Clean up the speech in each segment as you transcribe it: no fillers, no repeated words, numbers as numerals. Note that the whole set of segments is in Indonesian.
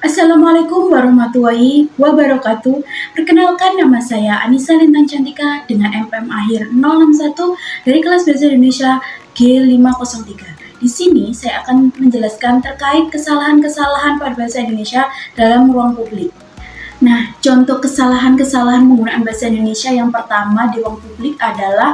Assalamualaikum warahmatullahi wabarakatuh. Perkenalkan, nama saya Anissa Lintang Cantika dengan MPM akhir 061 dari kelas Bahasa Indonesia G503. Di sini saya akan menjelaskan terkait kesalahan-kesalahan pada bahasa Indonesia dalam ruang publik. Nah, contoh kesalahan-kesalahan penggunaan bahasa Indonesia yang pertama di ruang publik adalah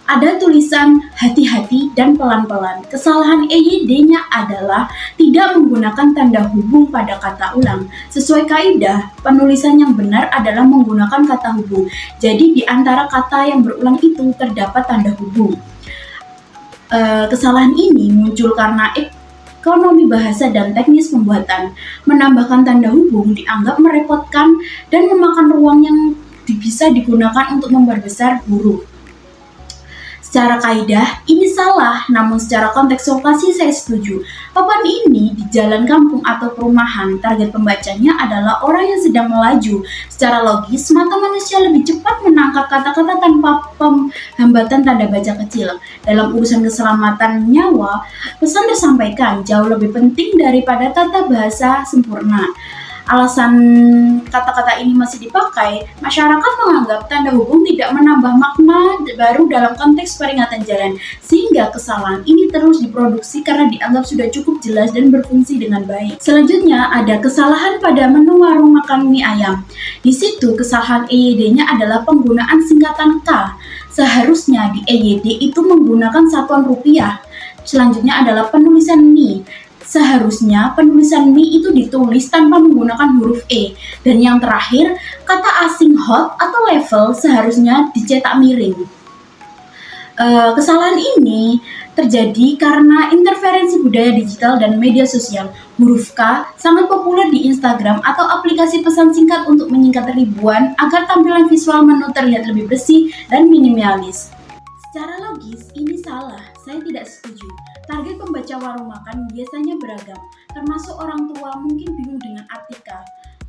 ada tulisan hati-hati dan pelan-pelan. Kesalahan EYD-nya adalah tidak menggunakan tanda hubung pada kata ulang. Sesuai kaidah, penulisan yang benar adalah menggunakan kata hubung. Jadi di antara kata yang berulang itu terdapat tanda hubung. Kesalahan ini muncul karena ekonomi bahasa dan teknis pembuatan. Menambahkan tanda hubung dianggap merepotkan dan memakan ruang yang bisa digunakan untuk memperbesar huruf. Secara kaidah, ini salah, namun secara konteks lokasi saya setuju. Papan ini di jalan kampung atau perumahan, target pembacanya adalah orang yang sedang melaju. Secara logis, mata manusia lebih cepat menangkap kata-kata tanpa hambatan tanda baca kecil. Dalam urusan keselamatan nyawa, pesan tersampaikan jauh lebih penting daripada tata bahasa sempurna. Alasan kata-kata ini masih dipakai, masyarakat menganggap tanda hubung tidak menambah makna baru dalam konteks peringatan jalan, sehingga kesalahan ini terus diproduksi karena dianggap sudah cukup jelas dan berfungsi dengan baik. Selanjutnya ada kesalahan pada menu warung makan mie ayam. Di situ kesalahan EYD-nya adalah penggunaan singkatan K. Seharusnya di EYD itu menggunakan satuan rupiah. Selanjutnya adalah penulisan mie. Seharusnya penulisan mie itu ditulis tanpa menggunakan huruf E. Dan yang terakhir, kata asing hot atau level seharusnya dicetak miring. Kesalahan ini terjadi karena interferensi budaya digital dan media sosial. Huruf K sangat populer di Instagram atau aplikasi pesan singkat untuk menyingkat ribuan agar tampilan visual menu terlihat lebih bersih dan minimalis. Secara logis, ini salah. Saya tidak setuju. Target pembaca warung makan biasanya beragam, termasuk orang tua mungkin bingung dengan arti K.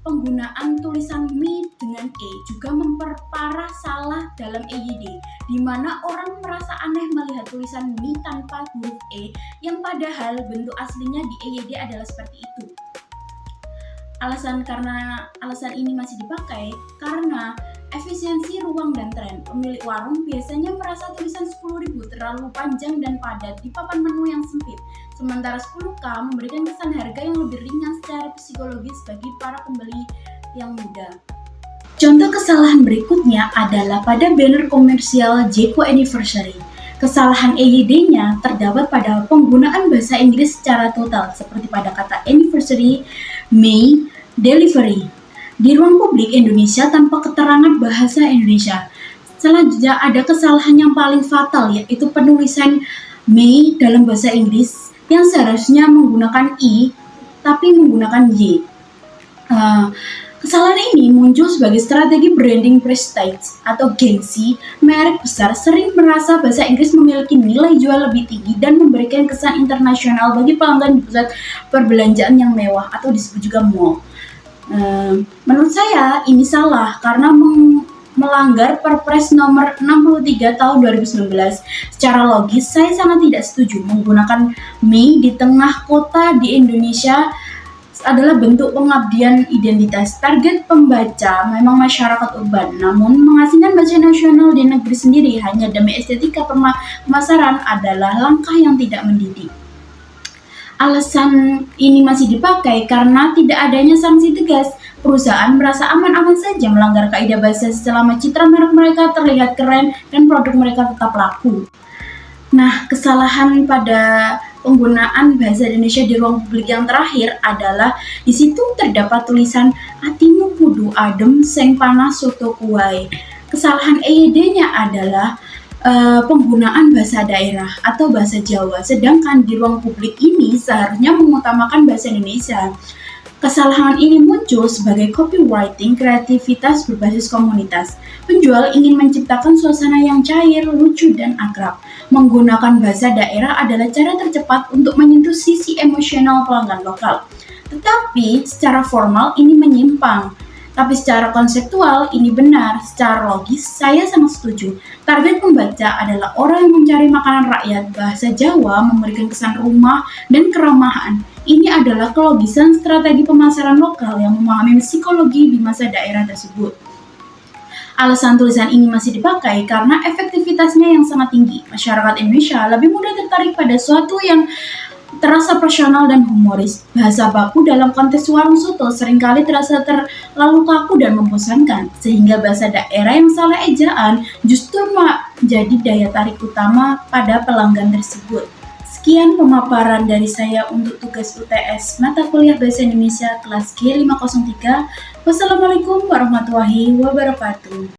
Penggunaan tulisan mie dengan E juga memperparah salah dalam EYD, di mana orang merasa aneh melihat tulisan mie tanpa huruf E, yang padahal bentuk aslinya di EYD adalah seperti itu. Alasan ini masih dipakai karena efisiensi ruang dan tren. Pemilik warung biasanya merasa tulisan 10.000 terlalu panjang dan padat di papan menu yang sempit, sementara 10K memberikan kesan harga yang lebih ringan secara psikologis bagi para pembeli yang muda. Contoh kesalahan berikutnya adalah pada banner komersial Jeko Anniversary. Kesalahan EYD-nya terdapat pada penggunaan bahasa Inggris secara total, seperti pada kata anniversary, May, delivery, di ruang publik Indonesia tanpa keterangan bahasa Indonesia. Selanjutnya ada kesalahan yang paling fatal, yaitu penulisan May dalam bahasa Inggris yang seharusnya menggunakan I, tapi menggunakan Y. Kesalahan ini muncul sebagai strategi branding prestige atau gengsi. Merek besar sering merasa bahasa Inggris memiliki nilai jual lebih tinggi dan memberikan kesan internasional bagi pelanggan di pusat perbelanjaan yang mewah atau disebut juga mall. Menurut saya ini salah karena melanggar Perpres nomor 63 tahun 2019. Secara logis, saya sangat tidak setuju menggunakan mie di tengah kota di Indonesia adalah bentuk pengabdian identitas. Target pembaca memang masyarakat urban, namun mengasingkan bahasa nasional di negeri sendiri hanya demi estetika pemasaran adalah langkah yang tidak mendidik. Alasan ini masih dipakai karena tidak adanya sanksi tegas. Perusahaan merasa aman-aman saja melanggar kaidah bahasa selama citra merek mereka terlihat keren dan produk mereka tetap laku. Nah, kesalahan pada penggunaan bahasa Indonesia di ruang publik yang terakhir adalah di situ terdapat tulisan atimu kudu adem seng panas soto kuai. Kesalahan EYD-nya adalah penggunaan bahasa daerah atau bahasa Jawa, sedangkan di ruang publik ini seharusnya mengutamakan bahasa Indonesia. Kesalahan ini muncul sebagai copywriting kreativitas berbasis komunitas. Penjual ingin menciptakan suasana yang cair, lucu, dan akrab. Menggunakan bahasa daerah adalah cara tercepat untuk menyentuh sisi emosional pelanggan lokal. Tetapi secara formal ini menyimpang. Tapi secara konseptual ini benar. Secara logis saya sangat setuju. Target pembaca adalah orang yang mencari makanan rakyat. Bahasa Jawa memberikan kesan rumah dan keramahan. Ini adalah kelogisan strategi pemasaran lokal yang memahami psikologi di masa daerah tersebut. Alasan tulisan ini masih dipakai karena efektivitasnya yang sangat tinggi. Masyarakat Indonesia lebih mudah tertarik pada suatu yang terasa personal dan humoris. Bahasa baku dalam konteks warung soto seringkali terasa terlalu kaku dan membosankan, sehingga bahasa daerah yang salah ejaan justru menjadi daya tarik utama pada pelanggan tersebut. Sekian pemaparan dari saya untuk tugas UTS Mata Kuliah Bahasa Indonesia kelas G503. Wassalamualaikum warahmatullahi wabarakatuh.